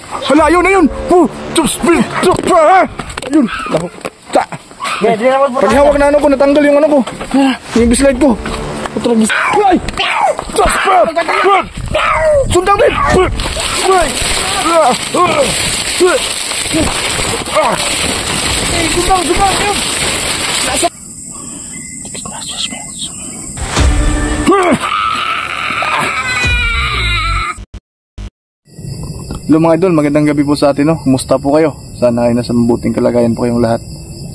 Hala, ayun. Ayun. Paghawak na ano ko, natanggal yung ano ko. Yung bislight ko. Ay! Sundang din! Sundang! Hello mga idol, magandang gabi po sa atin, no? Kumusta po kayo? Sana ay nasa mabuting kalagayan po kayong lahat.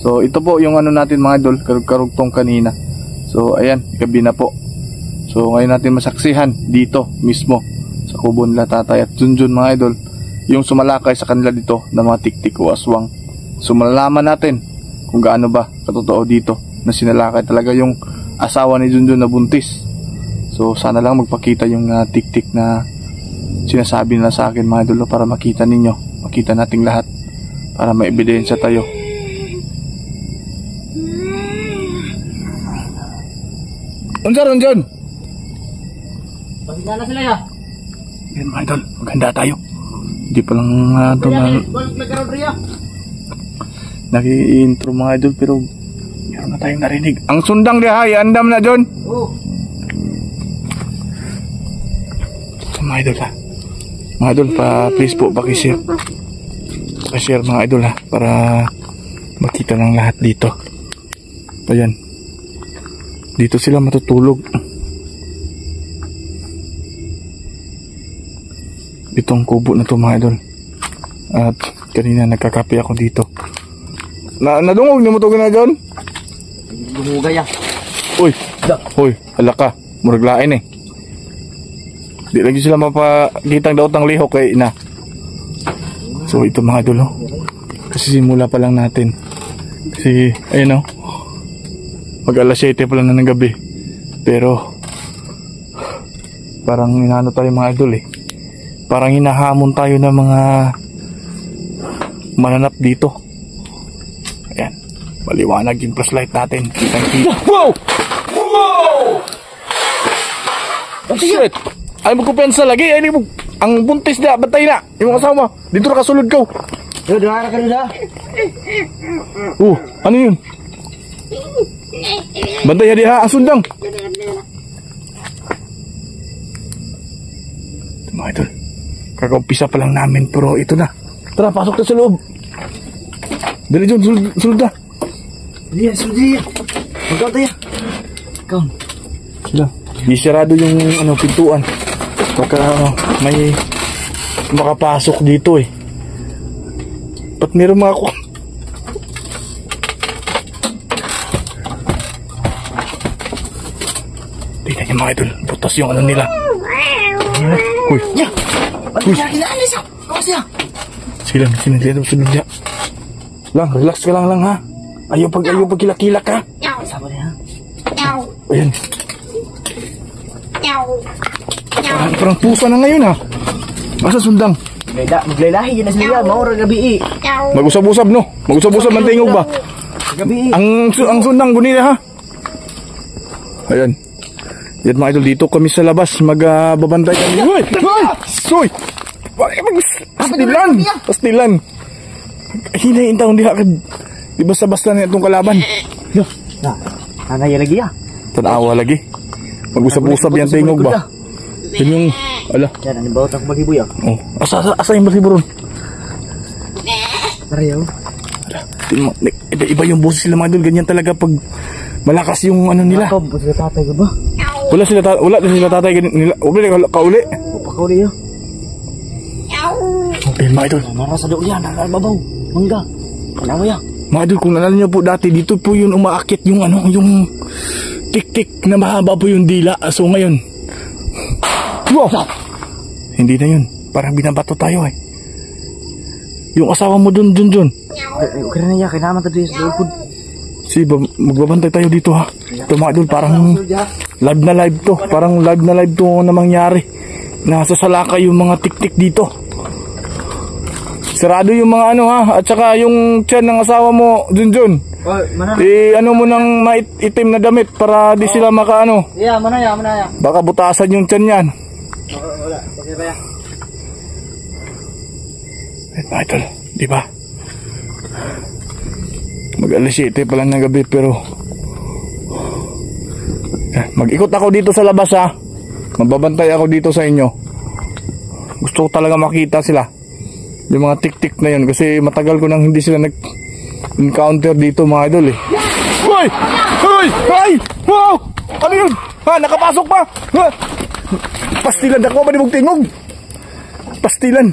So ito po yung ano natin mga idol, karugtong kanina. So ayan, gabi na po. So ngayon natin masaksihan dito mismo sa kubo nila tatay at Junjun mga idol, yung sumalakay sa kanila dito na mga tiktik o aswang. So malalaman natin kung gaano ba katotoo dito na sinalakay talaga yung asawa ni Junjun na buntis. So sana lang magpakita yung tiktik na sinasabi nila sa akin mga idol, para makita ninyo, makita nating lahat, para may ebidensya tayo. Unsan John? Pasina na sila ya. Yan mga idol, maganda tayo. Hindi pa lang ito naki-intro mga idol, pero meron na tayong narinig. Ang sundang di hay, andam na John. Oo. Mga idol ha. Mga idol, please po pakishare. Pa-share mga idol ha, para makita ng lahat dito. Ayan. Dito sila matutulog. Itong kubo na to mga idol. At kanina nagkakape ako dito. Nadungog ni mo to na John? Lumugay ya. Uy, halaka. Muraglain eh. Di lagi sila mapakitang daot ng lihok kay ina. So ito mga idol, kasi simula pa lang natin. Kasi ayun mag alas 7 pa lang na ng gabi. Pero parang inano tayo mga idol eh. Parang hinahamon tayo ng mga mananap dito. Ayan, maliwanag yung flashlight natin. Kitang-kita. Wow! Oh shit! Ay magkupensa lagi, ay ang buntis na, batay na, yung asawa, dito na kasulod ko. Yo, doon ka nila. Ano yun? Bantay ya diha, ang sundang. Mga idol, kakaumpisa pa lang namin, pero ito na. Tara, pasok na sa loob. Dali John, sulod na. Sulod na. Magkaw tayo. Ikaw. Sila, di sarado yung pintuan. Baka may makapasok dito eh. Ba't meron mga ako? Tingnan niyo mga idol, butas yung ano nila. Uy. Uy. Sige lang, sunod niya. Lang, relax ka lang ha. Ayaw pag kilak-kilak ha. Sabar ya. Ayan. Parang pusa na ngayon ha. Asa sundang? Maglalahi yun na sila. Maura gabi Mag-usab-usab no? Mag-usab-usab ng tingog ba? Gabi Ang sundang gunila ha. Ayan. Yan mga idol, dito kami sa labas. Magbabantay kami. Uy! Soy! Pastilan. Hinayin taon diha. Di basta-basta na itong kalaban. Nanay lagi ya. Tanawa lagi. Mag-usab-usab yan tingog ba? Yan yung, ala. Yan, ano ba utang bagiboy ah? Oh, asa yung bagibo ron? Parayaw. Iba yung boses sila mga idol, ganyan talaga pag malakas yung ano nila. Wala sila tatay ka ba? Wala sila tatay nila. Kauli. Pakauli ya. Okay mga idol. Narasa doon yan, narababaw. Mangga. Kalawa ya. Mga idol, kung nalala nyo po dati, dito po yun umaakit yung yung tik-tik na mahaba po yung dila. So ngayon, wow! Hindi na yun. Parang binabato tayo eh. Yung asawa mo dun. Okay na niya, kailangan tayo sa lupod. Magbabantay tayo dito ha. Ito mga idol, parang live na live to. Parang live na live to na mangyari. Nasa salaka yung mga tik-tik dito. Sarado yung mga ano ha. At saka yung tiyan ng asawa mo, Junjun. Ano mo ng maitim na damit para di sila makaano. Yeah, manaya. Baka butasan yung tiyan yan. Wala, okay ba yan? Ayan mga idol, di ba? Mag-alas 7 pa lang ng gabi pero mag-ikot ako dito sa labas ha. Mababantay ako dito sa inyo. Gusto ko talaga makita sila. Yung mga tik-tik na yun kasi matagal ko nang hindi sila nag-encounter dito mga idol eh. Hoy! Hoy! Hoy! Wow! Ano yun? Ha? Nakapasok pa! Ha? Pastilan ako ba ni Bugtingog? Pastilan.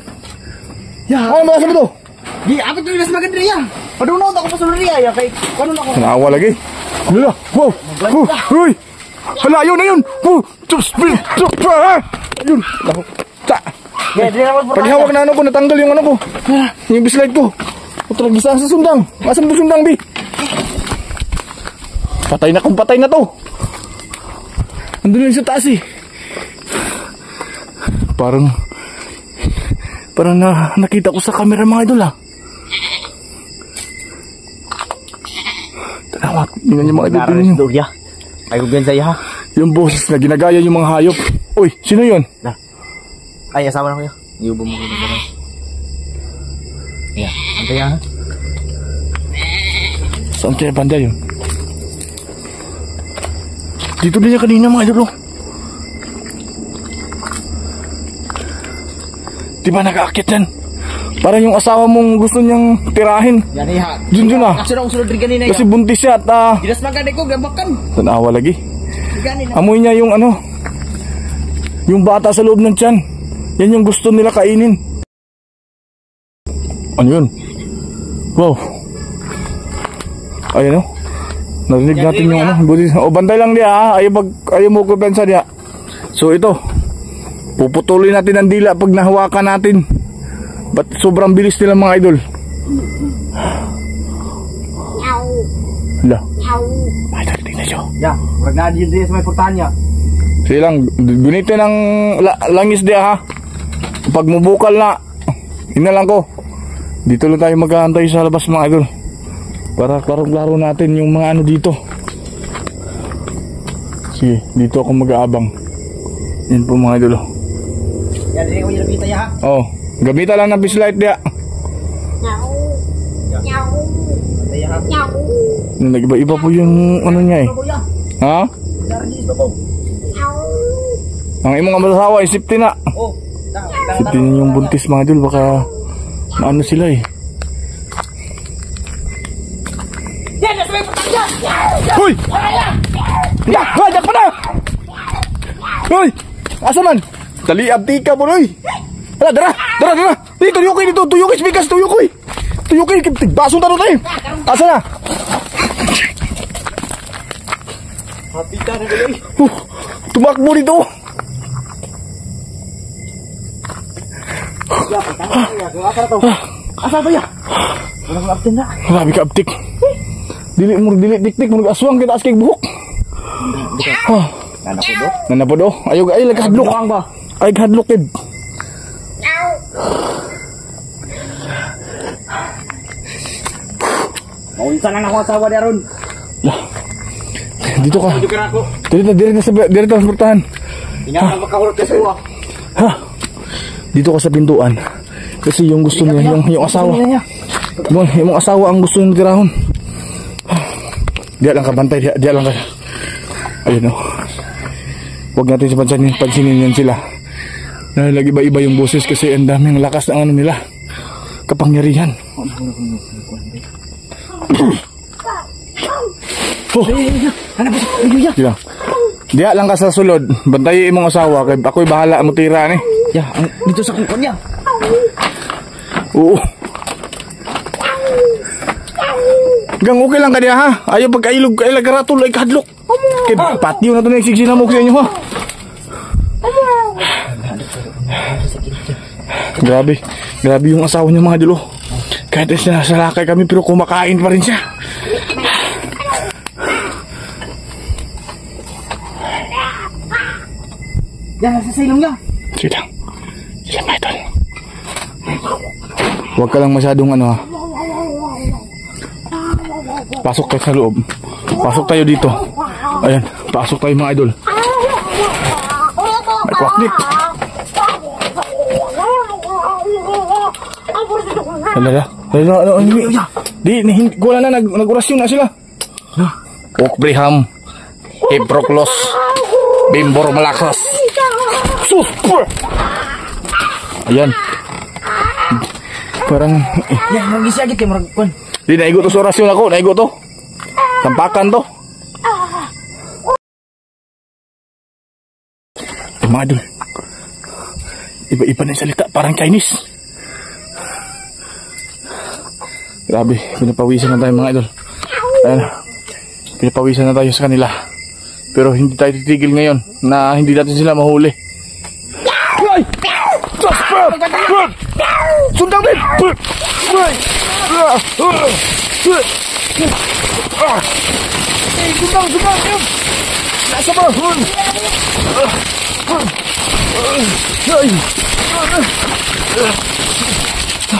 Ya. Ano ba mo to? Di, apit yung nas magandri yan. Padunod ako pa sa Maria ya kay kanon ako. Naawa lagi. Lala. Wow. Hoy. Hala, ayun na yun. Ayun. Paghihawak na ano ko, natanggal yung ano ko. Yung bislight ko. Utrag isa sa sundang. Asan mo sundang, Bi? Patay na kung patay na to. Andun lang sa taas eh. Parang nakita ko sa camera mga idol ah. Tanawa, tingnan niyo mga idol. Tingnan niyo. Ay gubiyan sa iya. Yung boses na ginagaya yung mga hayop. Uy, sino yun? Na. Ay, asawa na ko yun. Iubo mo ko na gano'n. Ayan, antay ha. Saan tayo banda yun? Dito din niya kanina mga idol. Diba nag-aakit yan? Parang yung asawa mong gusto niyang tirahin. Yan iya. Dun ah. Kasi na usulod rin ganina kasi buntis siya at Dinas maganda ko, gabakan. tanawa lagi. Ganina. Amoy niya yung ano, yung bata sa loob ng tiyan. Yan yung gusto nila kainin. Ano yun? Wow. Ayun o. Narinig natin yung ano. O bantay lang diya ha. Ayaw mo kumpensa diya. So ito. Puputuloy natin ang dila pag nahawakan natin. Ba't sobrang bilis nila mga idol? Hala. Ay, tingnan nyo. Ya, wag na din sa may putanya. Sige lang, gunitin ng langis diya ha. Pag mubukal na, hinalang ko. Dito lang tayo mag-aantay sa labas mga idol. Para klaro natin yung mga ano dito. Sige, dito ako mag-aabang. Yan po mga idol. Yan, din ko yung nakita ya ha. Oh, gamitan lang ng bislight diya. Nag-iba-iba po yung ano niya eh. Ha? Ang imong asawa, isipti na. Isipti na yung buntis mga idol, baka maano sila eh. Hoy! Ya! Hajak pa na! Hoy! Asa man? Taliabti ka mo, Hoy! Hala, dara! Tuyukoy dito, tuyukoy, spikas, tuyukoy! Tuyukoy, basong taro tayo! Asa na? Hapita na dali. Tumakbo dito! Ya, patang ya, asa to? Asa ba ya? Wala kang aptin na. Grabe ka, aptik. Dili dik-dik, murag aswang kita askig buhok. Nanapodo? Ayaw ay lagkadlok. Ay kadlok kid. Maunsa na ako asawa daron. Dito ka. Dito sa portahan. Tingnan na makahulog ka suwa. Ha. Dito ka sa pintuan. Kasi yung gusto niya, yung asawa. Yung asawa ang gusto niya tirahon. Diyan lang ka bantay, diyan lang ka. Ayun o. Huwag natin pansinin yan sila. Dahil lagi iba-iba yung boses kasi ang daming lakas ng ano nila. Kapangyarihan. Oh. Diyan. Diyan lang ka sa sulod. Bantayin mong asawa. Kaya ako'y bahala mo tira ni. Ya, dito sa kumpon niya. Oo. Gang okay lang ka diya ha. Ayaw pagkailog ka ilag karatol ay kahadlok. Kaya patio na ito na nagsigsinamok sa inyo ha. Grabe yung asawa niya mga dulo. Kahit nasa lakay kami pero kumakain pa rin siya. Yan, nasa silong niya. Sige lang. Sige mga idol. Huwag ka lang masyadong ano ha. Pasok tayo sa loob. Pasok tayo dito. Ayan, pasok tayo mga idol. May kwaknik. Alala. Di, wala na, nag-orasyon na sila. Okbriham, Ibroklos, Bimbor Malakas. Sus! Ayan. Parang... Yan, mag-isagit kayo, maragpan. Di, naigo to sa orasyon ako, naigo to. Tampakan to. Mga idol. Iba-iba na yung salita, parang Chinese. Grabe, pinapawisan na tayo mga idol. Ayan, pinapawisan na tayo sa kanila. Pero hindi tayo titigil ngayon na hindi natin sila mahuli. Ay! Sundang din! Sundang! Nasa ba?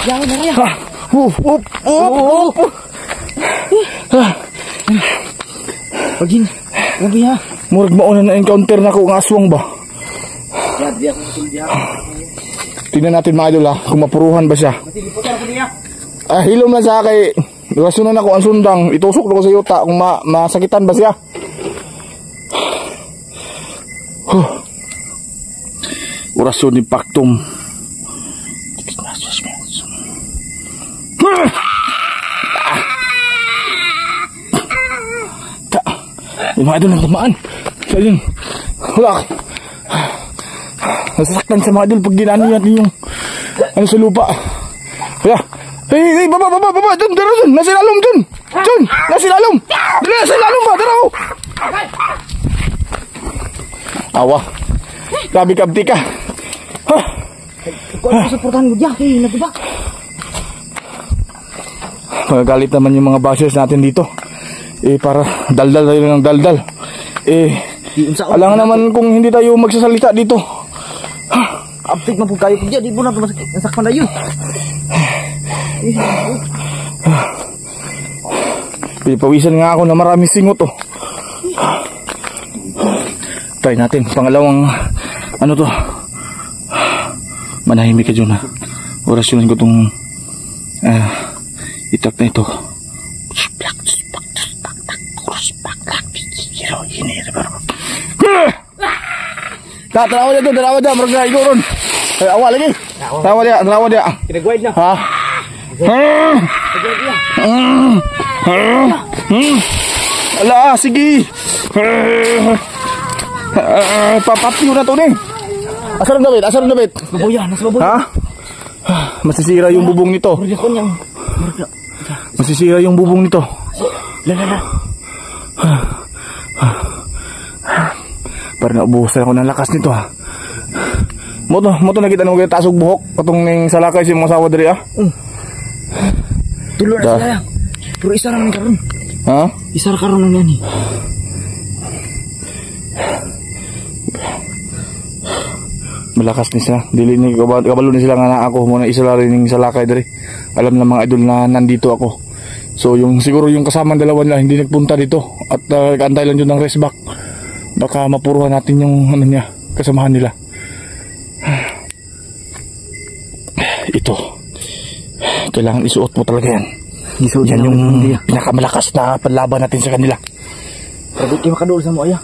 Jangan na rin. Wagi ha. Murag mauna na encounter na ko ng aswang ba? Tingnan natin mga idol ha, kung mapuruhan ba siya. Hilom na sa kay rasunan ako ang sundang, itusok na ko sa yuta kung masakitan ba siya. Orasyon ni Paktum. Yung mga idol ng tamaan. Ayun. Wala. Nasasaktan sa mga idol pag ginano natin yung ano sa lupa. Kaya. Hey, baba. Dun, dara dun. Nasa ilalom dun. Dun, nasa ilalom. Dali, nasa ilalom ba? Dara ko. Awa. Grabe kabti ka. Kung ano supportahan mo dyan, kayo na diba? Magagalit naman yung mga bashers natin dito. Para daldal tayo ng daldal. Alangan naman kung hindi tayo magsasalita dito. Update man po kayo po dyan, di po na nasakpan na yun. Pipawisan nga ako na maraming singot oh. Try natin, pangalawang ano to. Manahimik ka dyan ha. Orasyonan ko tong itak na ito. Tarawa dia, marag na ikaw ron. Awa lagi. Tarawa dia. Kinagwide na. Ha? Ala, sige. Papatiyo na to ni. Asar ang David? Baboy. Ha? Masisira yung bubong nito. Masisira yung bubong nito. Lala. Para naubusan ako ng lakas nito ha. Moto nakita mo kayo tasog buhok patong ng salakay si mga sawa diri ha. Tulo na sila yan. Pero isa lang karon. Ha? Isa lang karon lang yan eh. Malakas ni sila. Dili ni kabalo ni sila nga na ako muna isa lang rin ng salakay diri. Alam na mga idol na nandito ako. So yung siguro yung kasama dalawa nila hindi nagpunta dito at kaantay lang yun ng rest back. Baka mapuruhan natin yung ano niya, kasamahan nila. Ito. Kailangan isuot mo talaga yan. Yan yung pinakamalakas na panlaban natin sa kanila. Sabi kayo makadool sa mo aya.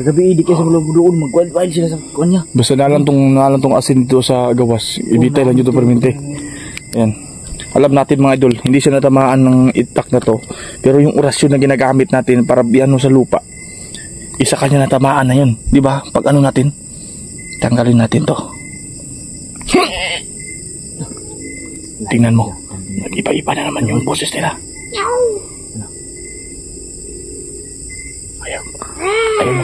Kagabi di kayo sa mga doon mag-wild sila sa kanya. Basta nalang tong asin dito sa gawas. Ibitay lang dito permente. Yan. Alam natin mga idol, hindi siya natamaan ng itak na to. Pero yung orasyon na ginagamit natin para biyano sa lupa, isa kanya natamaan na yun. Diba? Pag ano natin, tanggalin natin to. Tingnan mo. Nag-iba-iba na naman yung boses nila. Ayaw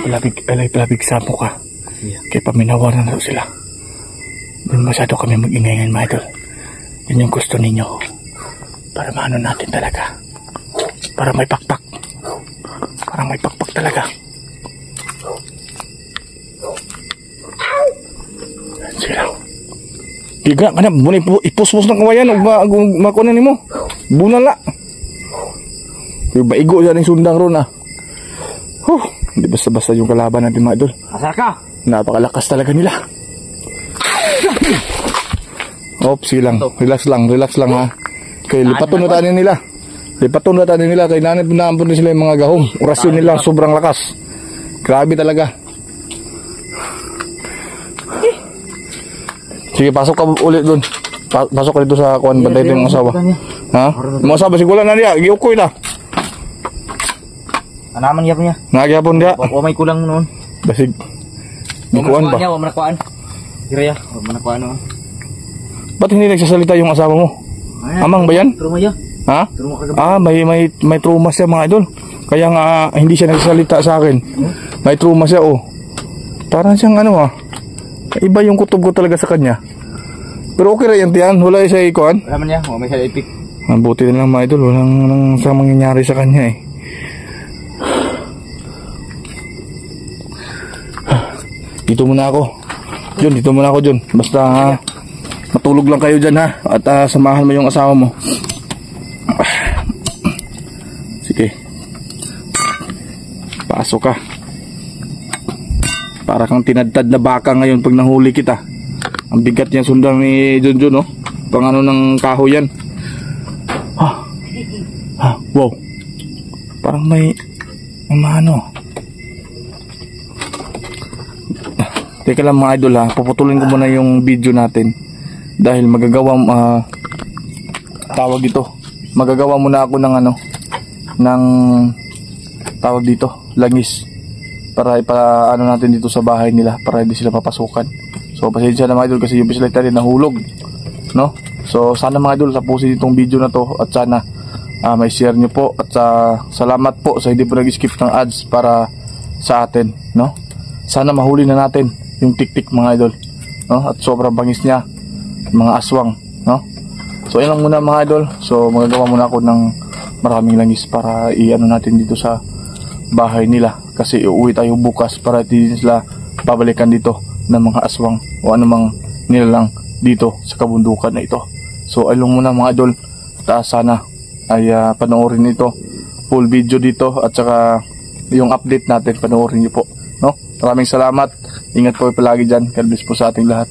palabig sa mukha. Kaya paminawaran na sila. Doon masyado kami mag-ingay ngayon, mga idol. Yun yung gusto ninyo. Para maano natin talaga. Para may pakpak. Parang may pakpak talaga. Sila. Giga ka na, muna ipusmos ng kawayan o makunan mo. Bunala. Baigo dyan yung sundang ron ah. Hindi basta-basta yung kalaban natin mga idol. Asar ka? Napakalakas talaga nila. Sige lang. Relax lang ha. Okay, lipaton na tayo nila. Kay nanay pinaampun na sila yung mga gahom. Orasyon nila sobrang lakas. Grabe talaga. Sige, pasok ka ulit doon. Pasok ka dito sa kuwan, bantay ito yung asawa. Ha? Yung asawa, sigulan na niya. Giukoy na. Anaman niya po niya. Nagyapon dia. O may kulang noon. Basig. Gikuan ba? Wa manakuan. Kiraya, wa manakuan noon. Ba't hindi nagsasalita yung asawa mo? Amang ba yan? Trauma ya. Ha? May trauma siya mga idol. Kaya nga hindi siya nagsasalita sa akin. May trauma siya oh. Parang siyang ano iba yung kutob ko talaga sa kanya. Pero okay ra yan tiyan. Wala siya ikuan. Wala man niya. Wa may sa epic. Mabuti na lang mga idol. Walang sa mangyayari sa kanya eh. Dito muna ako. Jun. Basta matulog lang kayo dyan ha. At samahan mo yung asawa mo. Sige. Pasok ka. Para kang tinadtad na baka ngayon pag nahuli kita. Ang bigat niya sundan ni Junjun oh. Pang ano ng kahoy yan. Wow. Parang may ano. Teka lang mga idol ha. Puputulin ko muna yung video natin. Dahil magagawa tawag ito. Magagawa muna ako ng ng tawag dito, langis. Para ipaano natin dito sa bahay nila para hindi sila papasukan. So pasensya na mga idol kasi yung flashlight natin nahulog, no? So sana mga idol tapusin itong video na to at sana may share nyo po at salamat po sa hindi po nag-skip ng ads para sa atin, no? Sana mahuli na natin yung tik-tik mga idol, no? At sobrang bangis niya, mga aswang, no? So ayun lang muna mga idol. So magagawa muna ako ng maraming langis para i-ano natin dito sa bahay nila kasi uuwi tayo bukas para hindi sila pabalikan dito ng mga aswang o anumang nilalang dito sa kabundukan na ito. So ayun muna mga idol. Sana ay panoorin ito full video dito at saka yung update natin panoorin niyo po, no? Maraming salamat. Ingat po palagi dyan. God bless po sa ating lahat.